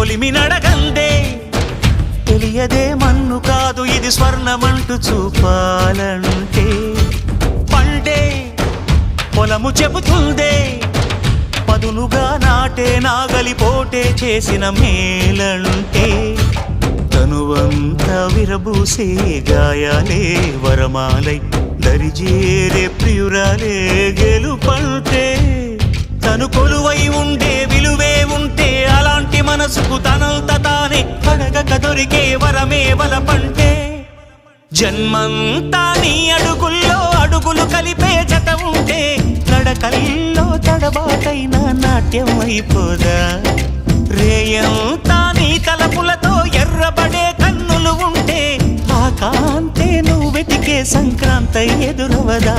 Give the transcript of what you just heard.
కొలిమి నడగందే తెలియదే మన్ను కాదు ఇది స్వర్ణమంటూ చూపాలంటే పండే పొలము చెబుతుందే పదునుగా నాటే నాగలిపోటే చేసిన మేలంటే తనువంతా విరబూసే గాయాలే వరమాలై దరిజేరే ప్రియురాలే గెలుపంటే తను కొలువై ఉండే విలువే ఉంటే అలాంటి మనసుకు తనంత తానే అడగక దొరికే వరమే వలపంటే జన్మంతా నీ అడుగుల్లో అడుగులు కలిపే జత ఉంటే నడకల్లో తడబాటైన నాట్యం అయిపోదా రేయంతా నీ తలపులతో ఎర్రబడే కన్నులు ఉంటే ఆ కాంతే నువ్వు వెతికే సంక్రాంతి ఎదురవదా